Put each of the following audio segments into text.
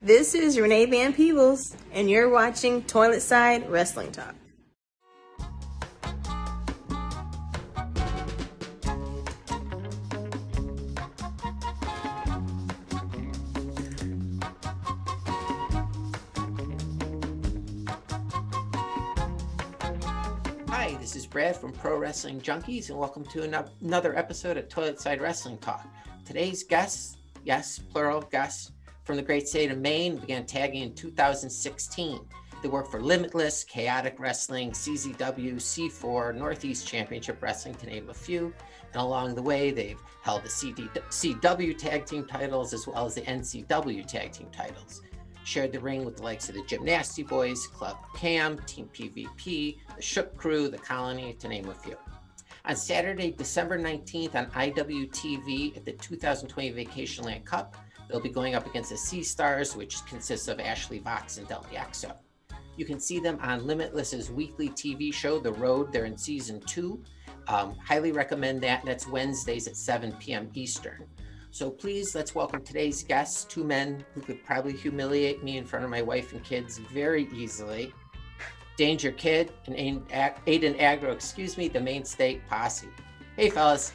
This is Renee Van Peebles, and you're watching Toilet Side Wrestling Talk. Hi, this is Brad from Pro Wrestling Junkies, and welcome to another episode of Toilet Side Wrestling Talk. Today's guests, yes, plural guests, from the great state of Maine, began tagging in 2016. They work for Limitless, Chaotic Wrestling, CZW, C4, Northeast Championship Wrestling, to name a few. And along the way, they've held the CW tag team titles as well as the NCW tag team titles. Shared the ring with the likes of the Gymnasty Boys, Club Cam, Team PvP, the Shook Crew, the Colony, to name a few. On Saturday, December 19th on IWTV at the 2020 Vacationland Cup, they'll be going up against the Sea Stars, which consists of Ashley Vox and Del Yaxo. You can see them on Limitless's weekly TV show, The Road. They're in season 2. Highly recommend that. That's Wednesdays at 7 p.m. Eastern. So please, let's welcome today's guests, two men who could probably humiliate me in front of my wife and kids very easily. Danger Kid and Aiden Agro, the Maine State Posse. Hey, fellas.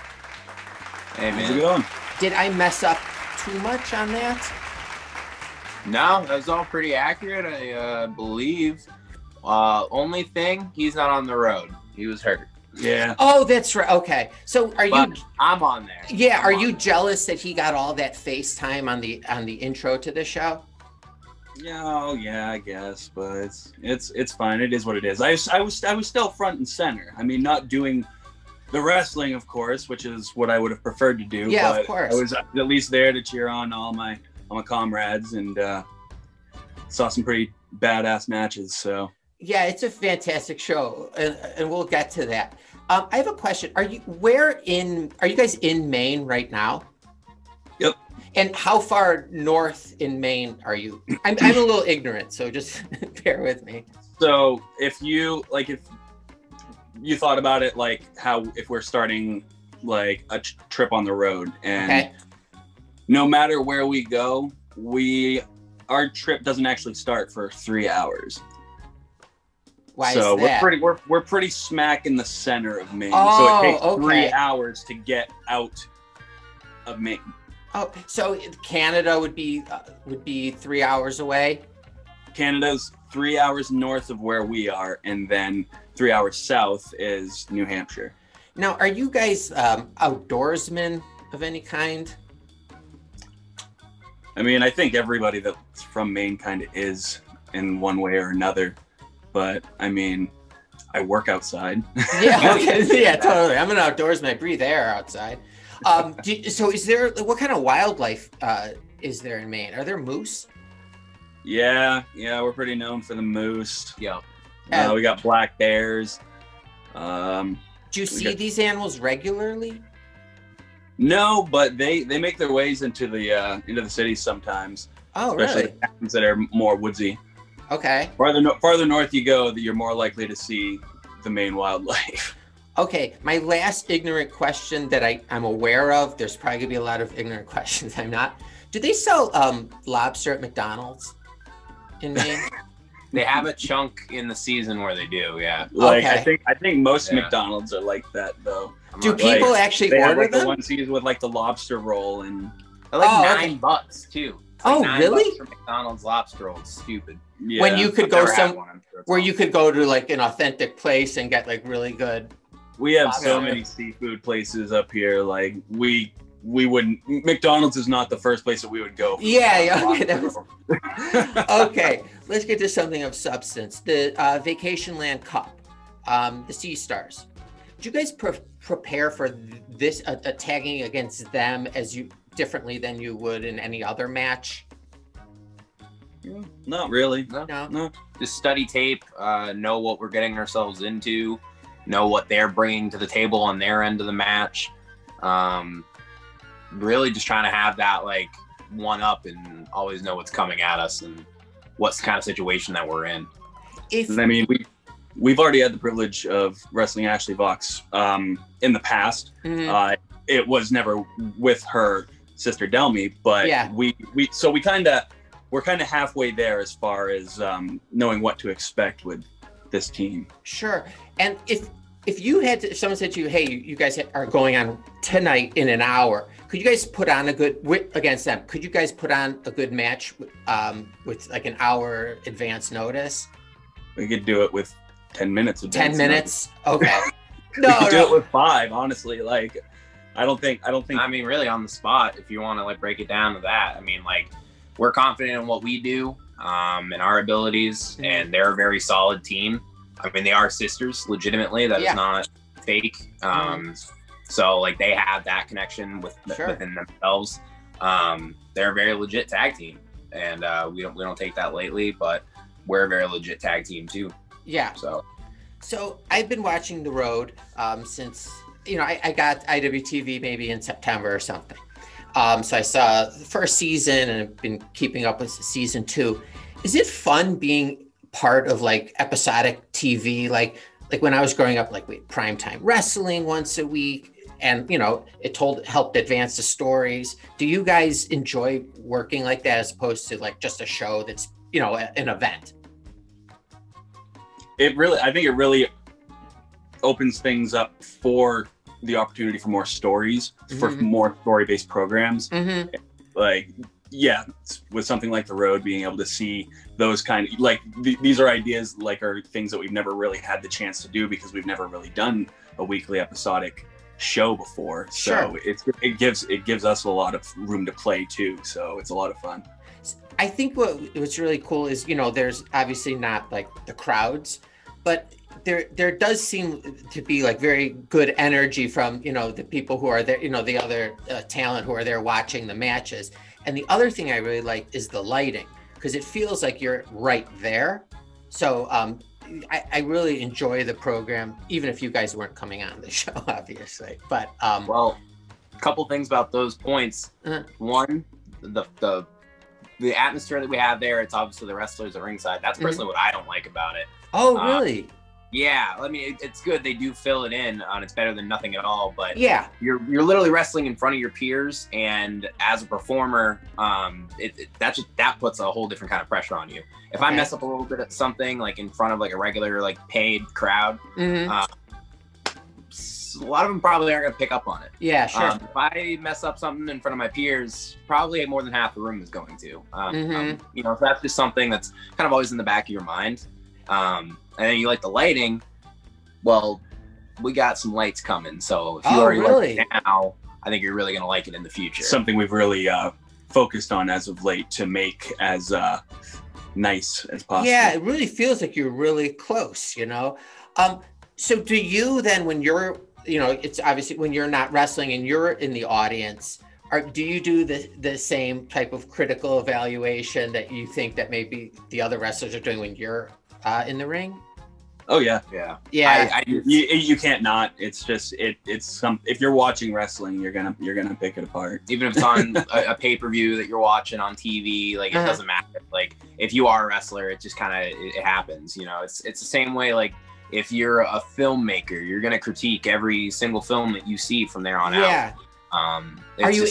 Hey, man. How's it going? Did I mess up too much on that? No, that was all pretty accurate, I believe. Only thing, he's not on the road. He was hurt. Yeah. Oh, that's right. Okay. So are But you? I'm on there. Yeah. Are you jealous that he got all that FaceTime on the intro to the show? Yeah, oh, yeah, I guess, but it's fine. It is what it is. I was still front and center. I mean, not doing the wrestling, of course, which is what I would have preferred to do. Yeah, but of course. I was at least there to cheer on all my comrades and saw some pretty badass matches. So Yeah, it's a fantastic show, and we'll get to that. I have a question. Are you guys in Maine right now? Yep. And how far north in Maine are you? I'm a little ignorant, so just bear with me. So if you thought about it, like how if we're starting like a trip on the road, and Okay. no matter where we go, our trip doesn't actually start for 3 hours. Why So is that? we're pretty smack in the center of Maine. Oh, so it takes okay. 3 hours to get out of Maine. Oh, so Canada would be 3 hours away. Canada's 3 hours north of where we are, and then 3 hours south is New Hampshire. Now, are you guys outdoorsmen of any kind? I mean, I think everybody that's from Maine kind of is in one way or another. But I mean, I work outside. Yeah, okay. Yeah, totally. I'm an outdoorsman. I breathe air outside. So what kind of wildlife is there in Maine? Are there moose? Yeah, we're pretty known for the moose. Yeah. We got black bears. Do you see these animals regularly? No, but they make their ways into the cities sometimes. Oh, especially really? the towns that are more woodsy. Okay. Farther north you go, you're more likely to see the Maine wildlife. Okay, my last ignorant question that I'm aware of, there's probably gonna be a lot of ignorant questions I'm not. Do they sell lobster at McDonald's in Maine? They have a chunk in the season where they do, yeah. Like Okay. I think most Yeah. McDonald's are like that though. Do people actually They have order like the them? onesies with like the lobster roll and They're like Oh, okay. $9 too. It's Oh, like $9 really? for McDonald's lobster roll. It's stupid. yeah. When you could I've go never had one, I'm sure it's where awesome. you could go to like an authentic place and get like really good. We have so Lobster. many seafood places up here. Like we wouldn't. McDonald's is not the first place that we would go. For Yeah, okay, that lobster was- roll. Okay, let's get to something of substance. The Vacationland Cup, the Sea Stars. Did you guys prepare for this tagging against them differently than you would in any other match? Not really. No. Just study tape, know what we're getting ourselves into, know what they're bringing to the table on their end of the match. Really just trying to have that like one up and always know what's coming at us and what's the kind of situation that we're in. I mean, we've already had the privilege of wrestling Ashley Vox in the past. Mhm. It was never with her sister Delmy, but Yeah. we kind of we're kind of halfway there as far as knowing what to expect with this team. Sure. And if you had to, if someone said to you, hey, you guys are going on tonight in an hour, could you guys put on a good, against them, could you guys put on a good match with like an hour advance notice? We could do it with 10 minutes. 10 minutes? Okay. We could do it with 5, honestly. Like, I don't think. I mean, really on the spot, if you want to like break it down to that, I mean, like, we're confident in what we do, and our abilities, and they're a very solid team. I mean, they are sisters, legitimately. That is not fake. So like they have that connection within themselves. They're a very legit tag team, and we don't take that lightly. But we're a very legit tag team too. Yeah. So I've been watching The Road since I got IWTV maybe in September or something. So I saw the first season and I've been keeping up with season 2. Is it fun being part of like episodic TV? Like when I was growing up, like we had primetime wrestling once a week, and it helped advance the stories. Do you guys enjoy working like that as opposed to like just a show that's an event? I think it really opens things up for the opportunity for more stories, for more story-based programs. Like, yeah, with something like The Road, being able to see those kind of, like, these are ideas, like, are things that we've never really had the chance to do because we've never really done a weekly episodic show before. So it gives us a lot of room to play too. So it's a lot of fun. I think what's really cool is, there's obviously not like the crowds, but there does seem to be like very good energy from, the people who are there, the other talent who are there watching the matches. And the other thing I really like is the lighting, because it feels like you're right there. So I really enjoy the program, even if you guys weren't coming on the show, obviously. But well, a couple things about those points. One, the atmosphere that we have there, it's obviously the wrestlers at ringside. That's personally what I don't like about it. Oh, really? Yeah, I mean, it's good. They do fill it in. It's better than nothing at all. But yeah, you're literally wrestling in front of your peers, and as a performer, that puts a whole different kind of pressure on you. If I mess up a little bit at something, like in front of like a regular like paid crowd, a lot of them probably aren't gonna pick up on it. Yeah, sure. If I mess up something in front of my peers, probably more than half the room is going to. So that's just something that's kind of always in the back of your mind. And then you like the lighting. Well, we got some lights coming, so if you already like it now, I think you're really gonna like it in the future. Something we've really focused on as of late to make as nice as possible. Yeah, it really feels like you're really close. So do you then, when you're, it's obviously when you're not wrestling and you're in the audience, do you do the same type of critical evaluation that you think that maybe the other wrestlers are doing when you're in the ring? Oh yeah. You can't not. It's just if you're watching wrestling, you're gonna pick it apart. Even if it's on a pay-per-view that you're watching on TV, like it doesn't matter. Like if you are a wrestler, it just kind of it happens. It's the same way. Like if you're a filmmaker, you're gonna critique every single film that you see from there on out. Are you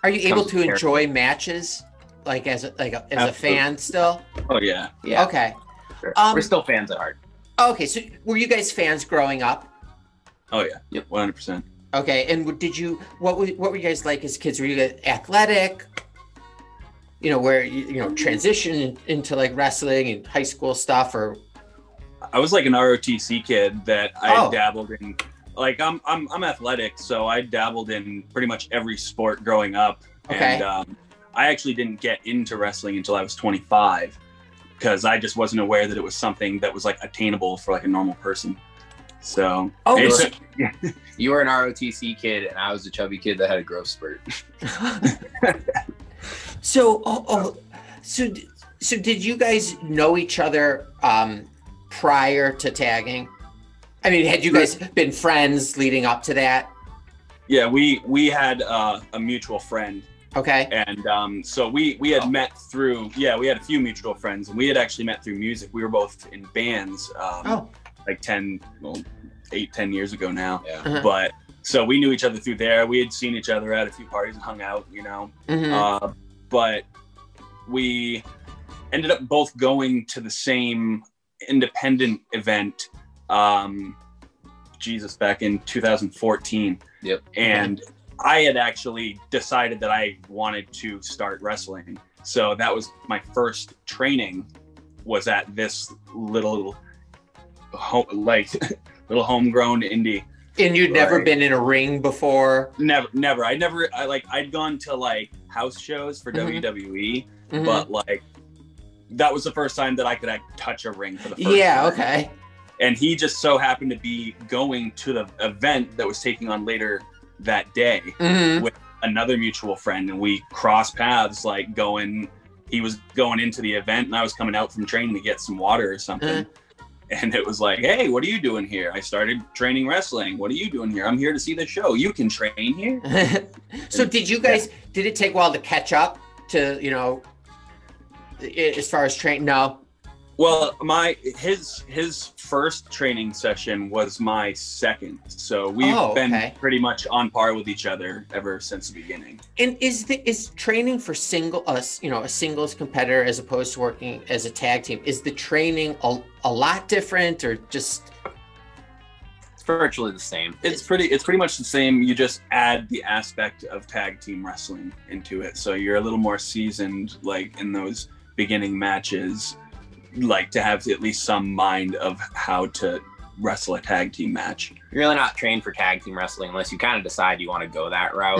able to enjoy matches like as a fan still? Oh yeah. Okay. Sure. We're still fans at heart. Okay, so were you guys fans growing up? Oh yeah. Yep. 100%. Okay, and what were you guys like as kids? Were you athletic? Where you transition into like wrestling and high school stuff, or? I was like an ROTC kid that I dabbled in. Like I'm athletic, so I dabbled in pretty much every sport growing up. Okay. And I actually didn't get into wrestling until I was 25. Because I just wasn't aware that it was something that was like attainable for like a normal person. So you were an ROTC kid, and I was a chubby kid that had a growth spurt. So did you guys know each other prior to tagging? I mean, had you guys been friends leading up to that? Yeah, we had a mutual friend. Okay. And so we had met through, we had a few mutual friends, and we had actually met through music. We were both in bands like 10 years ago now. Yeah. But so we knew each other through there. We had seen each other at a few parties and hung out, But we ended up both going to the same independent event, back in 2014. Yep. And I had actually decided that I wanted to start wrestling. So that was my first training, was at this little homegrown indie. And you'd never been in a ring before? Never. I'd gone to like house shows for WWE, but like that was the first time that I could touch a ring for the first time. Okay. And he just so happened to be going to the event that was taking on later that day with another mutual friend, and we crossed paths he was going into the event and I was coming out from training to get some water or something. And it was like, hey, what are you doing here? I started training wrestling. What are you doing here? I'm here to see the show. You can train here. So did it take a while to catch up to, as far as training? No. Well, his first training session was my second. So we've been pretty much on par with each other ever since the beginning. And is training for a singles competitor as opposed to working as a tag team, is the training a lot different, or just? It's virtually the same. It's pretty much the same. You just add the aspect of tag team wrestling into it. So you're a little more seasoned, like in those beginning matches, like to have at least some mind of how to wrestle a tag team match. You're really not trained for tag team wrestling unless you kind of decide you want to go that route.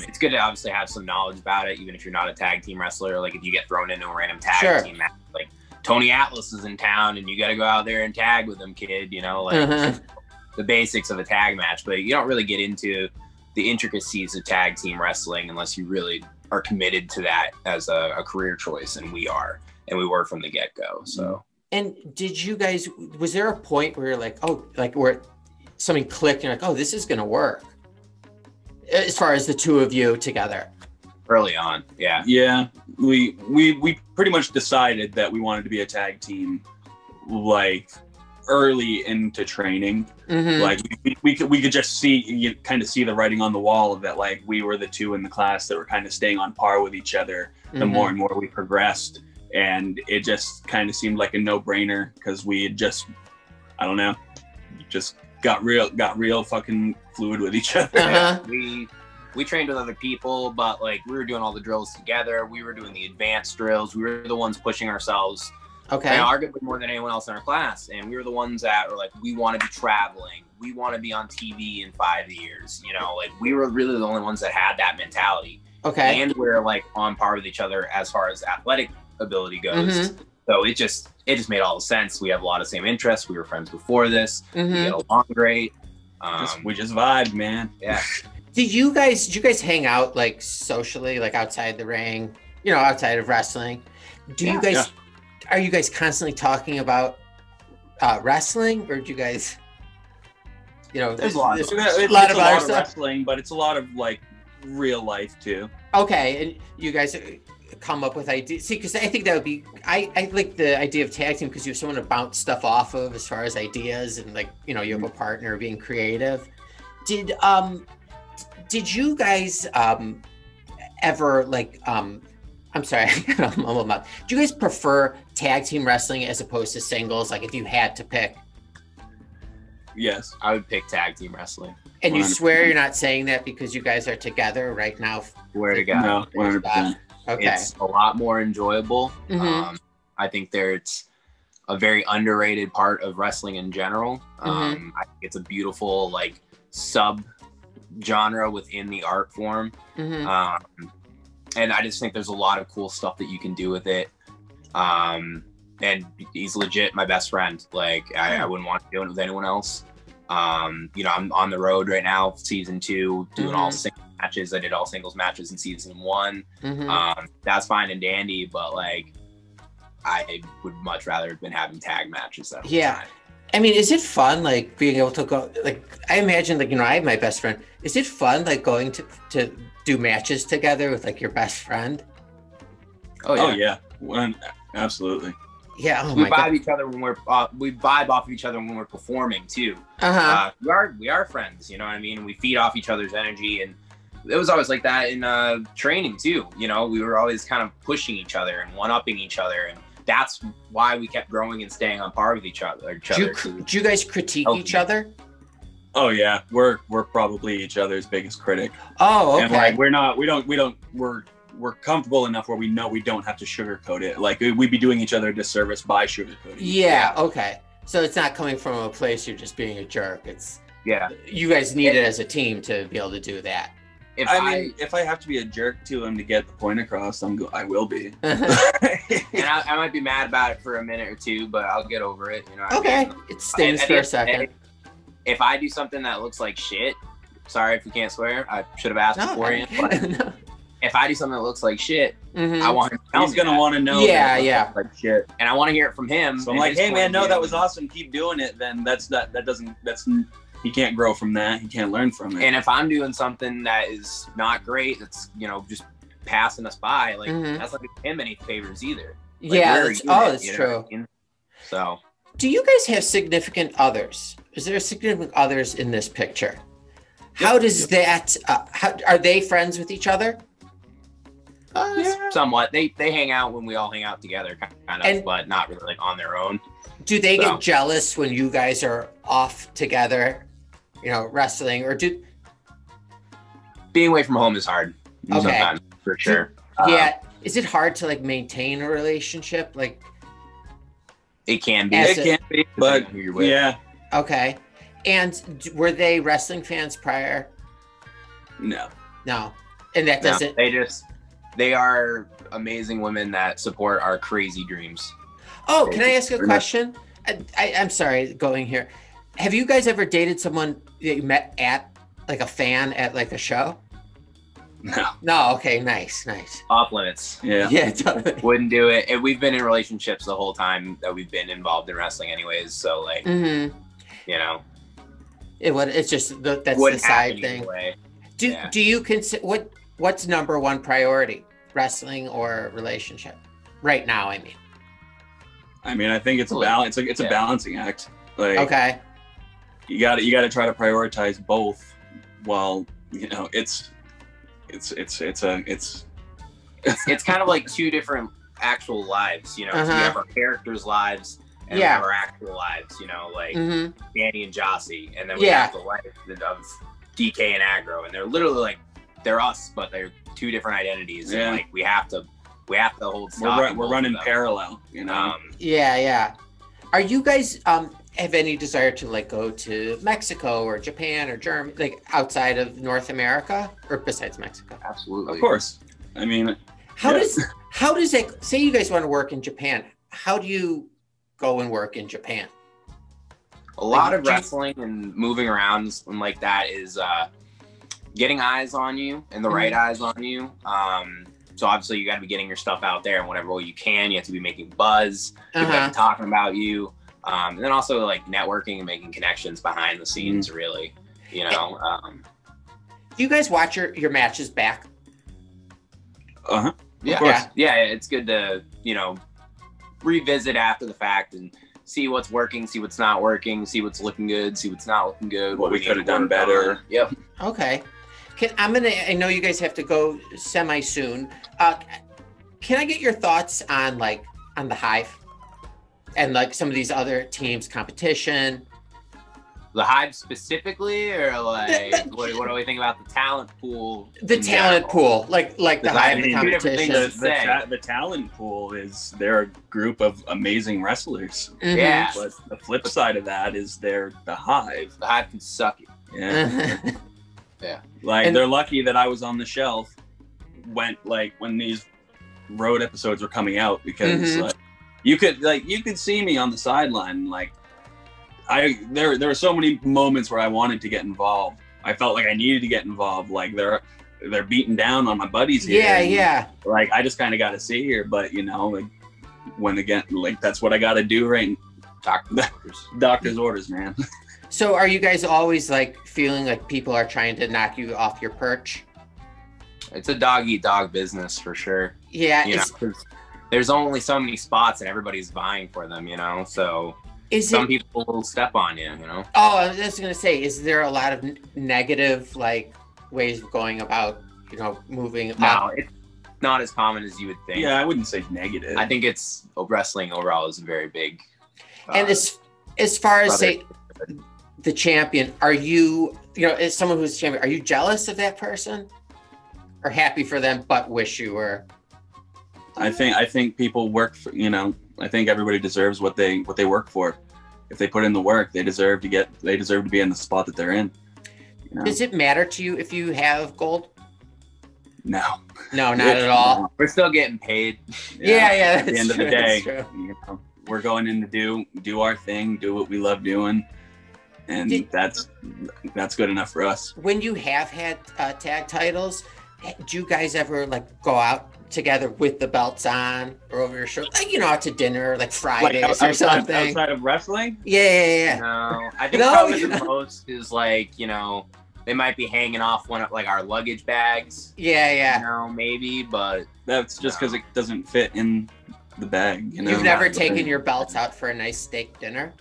It's good to obviously have some knowledge about it, even if you're not a tag team wrestler. Like if you get thrown into a random tag team match, like Tony Atlas is in town and you got to go out there and tag with him, kid, the basics of a tag match. But you don't really get into the intricacies of tag team wrestling unless you really are committed to that as a career choice, and we are. And we were from the get-go. So. And did you guys? Was there a point where you're like, where something clicked, and you're like, oh, this is gonna work? As far as the two of you together. Early on, yeah. Yeah, we pretty much decided that we wanted to be a tag team, like early into training. Like we could just kind of see the writing on the wall of that. Like we were the two in the class that were kind of staying on par with each other. The more and more we progressed. And it just kind of seemed like a no-brainer because we had just got real fucking fluid with each other. We trained with other people, but like we were doing all the drills together. We were doing the advanced drills. We were the ones pushing ourselves arguably more than anyone else in our class. And we were the ones that were like, we want to be traveling. We want to be on TV in 5 years. Like we were really the only ones that had that mentality. And we're like on par with each other as far as athletic ability goes. So it just made all the sense. We have a lot of same interests. We were friends before this. We get along great. We just vibed, man. Yeah. Did you guys hang out like socially, like outside the ring, outside of wrestling? Are you guys constantly talking about wrestling, or do you guys, there's a lot of wrestling, but it's a lot of like real life too. And you guys come up with ideas. See, because I think that would be, I like the idea of tag team because you have someone to bounce stuff off of as far as ideas, and like, you have a partner being creative. Did you guys ever like, I'm sorry, I'm a little mouth. Do you guys prefer tag team wrestling as opposed to singles? Like if you had to pick? Yes. I would pick tag team wrestling. And 100%. You swear you're not saying that because you guys are together right now? Swear to God. No, 100%. Okay. It's a lot more enjoyable. I think it's a very underrated part of wrestling in general. I think it's a beautiful like sub genre within the art form. And I just think there's a lot of cool stuff that you can do with it. And he's legit my best friend. Like I wouldn't want to do it with anyone else. I'm on the road right now, season 2, doing all single matches. I did all singles matches in season 1. That's fine and dandy, but like I would much rather have been having tag matches that whole time. I mean, is it fun like being able to go, like I imagine like I have my best friend. Is it fun like going to do matches together with like your best friend? Oh yeah. Absolutely. Yeah, we vibe each other when we vibe off of each other when we're performing too. We are friends, you know what I mean? We feed off each other's energy, and it was always like that in training too. You know, we were always kind of pushing each other and one-upping each other, and that's why we kept growing and staying on par with each other. Do you guys critique each other? Oh yeah, we're probably each other's biggest critic. Oh, okay. And like we're comfortable enough where we know we don't have to sugarcoat it. Like we'd be doing each other a disservice by sugarcoating. Yeah, okay. So it's not coming from a place you're just being a jerk. It's you guys need it as a team to be able to do that. If I have to be a jerk to him to get the point across, I will be. And I might be mad about it for a minute or two, but I'll get over it. You know. Okay, it stings for a second. If I do something that looks like shit, sorry if we can't swear. I should have asked beforehand. But if I do something that looks like shit, I want him to tell me. He's gonna want to know. Yeah. Like shit, and I want to hear it from him. So I'm like, hey man, no, that was awesome. Keep doing it. Then he can't grow from that. He can't learn from it. And if I'm doing something that is not great, that's just passing us by, like that's not doing him any favors either. Like, that's true. I mean? So, do you guys have significant others? Is there significant others in this picture? How does that? Are they friends with each other? Somewhat. They hang out when we all hang out together, kind of, but not really like on their own. Do they get jealous when you guys are off together, wrestling, or being away from home is hard? Okay, sometimes, for sure. Is it hard to like maintain a relationship? Like, it can be. It can be, but yeah. Okay. And were they wrestling fans prior? No. And that doesn't. They are amazing women that support our crazy dreams. Oh, can I ask a question? I'm sorry, going here. Have you guys ever dated someone that you met at like a fan at like a show? No. Okay. Nice. Off limits. Yeah. Totally. Wouldn't do it. And we've been in relationships the whole time that we've been involved in wrestling, anyways. So like, it's just that's the side thing. Anyway. Do you consider what's number one priority, wrestling or relationship right now? I mean, I think it's a balance. It's a balancing act. Like, okay, you got to try to prioritize both. While it's kind of like two different actual lives. So we have our characters' lives. And we have our actual lives, like Danny and Jossie, and then we have the life of DK and Aggro, and they're literally like they're us, but they're two different identities, and like we have to hold stock. We're running parallel, Are you guys have any desire to like go to Mexico or Japan or Germany, like outside of North America or besides Mexico? Absolutely, of course. I mean, how does that? Say you guys want to work in Japan, how do you go and work in Japan? A lot of wrestling and moving around and like that is getting eyes on you and the right eyes on you. So obviously you got to be getting your stuff out there in whatever way you can. You have to be making buzz, people have to be talking about you, and then also like networking and making connections behind the scenes. Really, do you guys watch your matches back? Yeah, it's good to revisit after the fact and see what's working, see what's not working, see what's looking good, see what's not looking good, what we could have done better. Yep. Okay. I know you guys have to go semi soon. Can I get your thoughts on the Hive and like some of these other teams' competition? The Hive specifically, or like what do we think about the talent pool? The talent pool, like the Hive competition. The talent pool is they're a group of amazing wrestlers. Yeah. But the flip side of that is they're the Hive. The Hive can suck it. Yeah. Like they're lucky that I was on the shelf when these road episodes were coming out, because you could see me on the sideline. Like there were so many moments where I wanted to get involved. I felt like I needed to get involved. Like they're beating down on my buddies here. Yeah. Like I just kind of got to see here, but that's what I got to do, right? Doctor's orders, man. So are you guys always like feeling like people are trying to knock you off your perch? It's a dog eat dog business for sure. Yeah. There's only so many spots and everybody's vying for them, so some people will step on you, Oh, I was just going to say, is there a lot of negative, like ways of going about, moving No, up. it's not as common as you would think. Yeah, I wouldn't say negative. I think it's wrestling overall is a very big. And as far as brother. say the champion, are you, as someone who's champion, are you jealous of that person, or happy for them but wish you were? I think people work for, I think everybody deserves what they work for. If they put in the work, they deserve to be in the spot that they're in. Does it matter to you if you have gold? No, not at all. We're still getting paid. Yeah. At the end of the day, we're going in to do our thing, do what we love doing, and that's good enough for us. When you have had tag titles, do you guys ever go out together with the belts on or over your shoulder, out to dinner, Fridays or something? Outside of wrestling? Yeah. No, I think probably the most is they might be hanging off one of our luggage bags. Yeah. Maybe, but that's just because it doesn't fit in the bag. You've never taken your belts out for a nice steak dinner,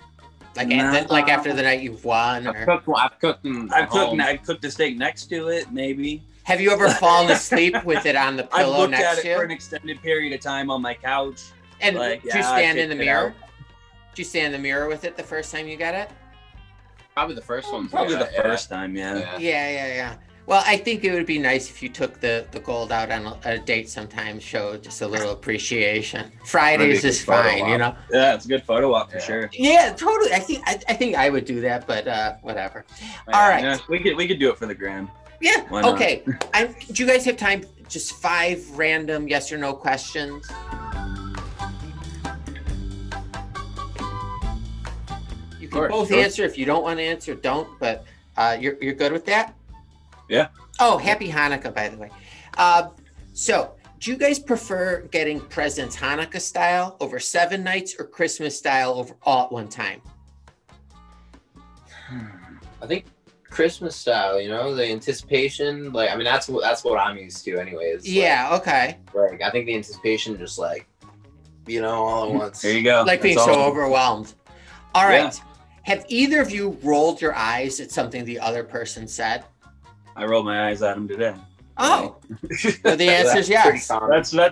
after the night you've won. I've cooked them. I've cooked a steak next to it, maybe. Have you ever fallen asleep with it on the pillow I've looked next at to it you? for an extended period of time on my couch. And did you stand in the checked it mirror? out. Did you stand in the mirror with it the first time you got it? Probably the first one. Probably the first time, yeah. Yeah. Well, I think it would be nice if you took the gold out on a date sometime, show just a little appreciation. Fridays is fine, Yeah, it's a good photo op for sure. Yeah, totally. I think I would do that, but whatever. All right. Yeah, we could do it for the gram. Yeah. Why not? Okay. Do you guys have time? Just 5 random yes or no questions. You can both answer. If you don't want to answer, don't. But you're good with that? Yeah. Oh, happy Hanukkah, by the way. So, do you guys prefer getting presents Hanukkah style over 7 nights or Christmas style over all at one time? I think Christmas style, the anticipation, that's what I'm used to anyways. Yeah, okay. I think the anticipation just all at once. There you go. Being so overwhelmed. All right. Yeah. Have either of you rolled your eyes at something the other person said? I rolled my eyes at him today. Oh. So the answer is yes.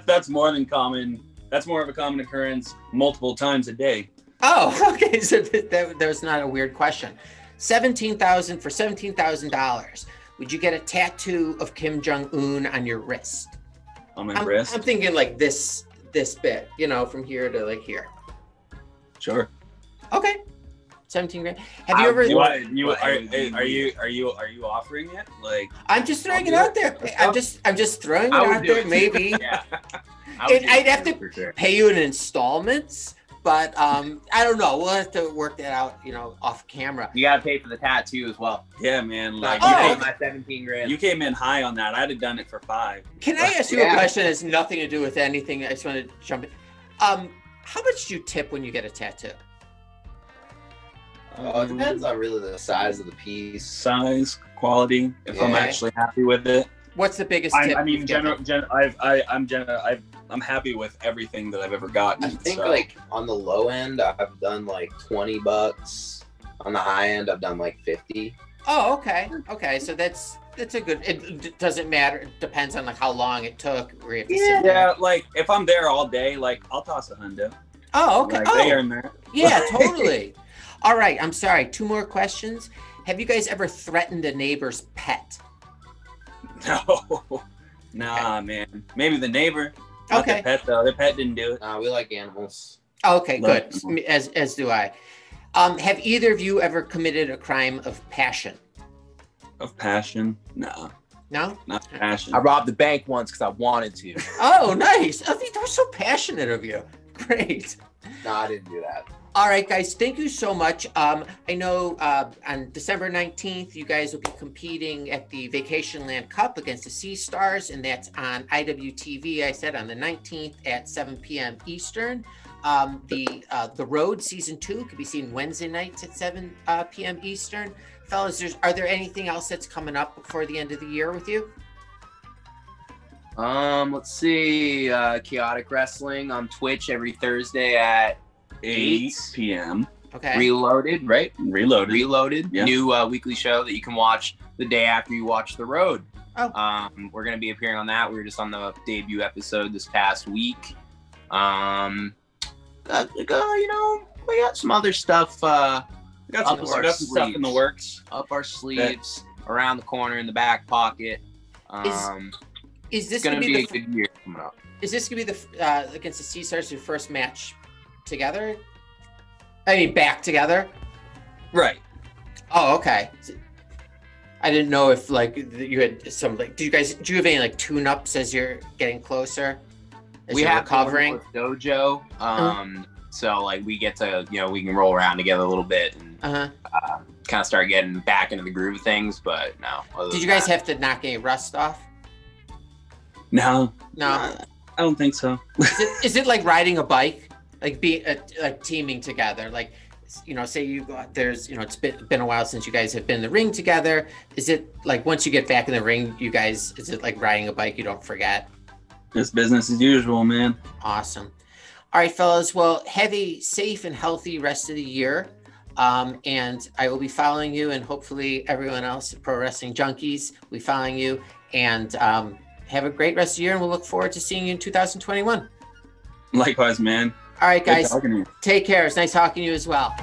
That's more than common. That's more of a common occurrence multiple times a day. Oh, okay. So that was not a weird question. $17,000. Would you get a tattoo of Kim Jong-Un on your wrist? On my wrist? I'm thinking this bit, from here to here. Sure. Okay. 17 grand. Have you ever? Are you offering it? I'm just throwing it out there. I'm just throwing it out there. Maybe. Yeah. I'd have to pay you in installments, but I don't know. We'll have to work that out, off camera. You gotta pay for the tattoo as well. Yeah, man. You paid my 17 grand. You came in high on that. I'd have done it for 5. Can I ask you a question that has nothing to do with anything? I just want to jump in. How much do you tip when you get a tattoo? It depends on really the size of the piece. Size, quality. If I'm actually happy with it. What's the biggest tip? I'm happy with everything that I've ever gotten. I think on the low end, I've done $20. On the high end, I've done 50. Oh, okay. Okay, so that's a good. It doesn't matter. It depends on how long it took. Or if if I'm there all day, I'll toss a hundo. Oh, okay. They earn that. Yeah, totally. All right. I'm sorry. 2 more questions. Have you guys ever threatened a neighbor's pet? No. Nah, man. Maybe the neighbor. Not the pet, though. The pet didn't do it. We like animals. Okay, good. As do I. Have either of you ever committed a crime of passion? Of passion? No. No? Not passion. I robbed the bank once because I wanted to. Oh, nice. I think that was so passionate of you. Great. No, I didn't do that. All right, guys, thank you so much. I know on December 19th, you guys will be competing at the Vacation Land Cup against the Sea Stars, and that's on IWTV, I said, on the 19th at 7 p.m. Eastern. The Road Season 2 can be seen Wednesday nights at 7 p.m. Eastern. Fellas, are there anything else that's coming up before the end of the year with you? Let's see. Chaotic Wrestling on Twitch every Thursday at 8 p.m. Okay. Reloaded, right? Reloaded. Yeah. New weekly show that you can watch the day after you watch The Road. Oh. We're going to be appearing on that. We were just on the debut episode this past week. You know, we got some other stuff. We got some stuff in the works. Up our sleeves, around the corner, in the back pocket. Is this going to be a good year coming up? Is this going to be the against the Sea-Stars, your first match together? I mean, back together? Right. Oh, okay. I didn't know if like you had some like. Do you have any like tune-ups as you're getting closer? As We you're have recovering dojo. So like we get to, you know, we can roll around together a little bit and kind of start getting back into the groove of things. But no. Did you guys have to knock any rust off? No. No. I don't think so. Is it like riding a bike, like like teaming together, like, you know, say you go there's, you know, it's been a while since you guys have been in the ring together. Is it like once you get back in the ring, you guys, is it like riding a bike? You don't forget. It's business as usual, man. Awesome. All right, fellas. Well, have a safe and healthy rest of the year. And I will be following you, and hopefully everyone else at Pro Wrestling Junkies will be following you. And have a great rest of the year, and we'll look forward to seeing you in 2021. Likewise, man. All right, guys. Good talking to you. Take care. It's nice talking to you as well.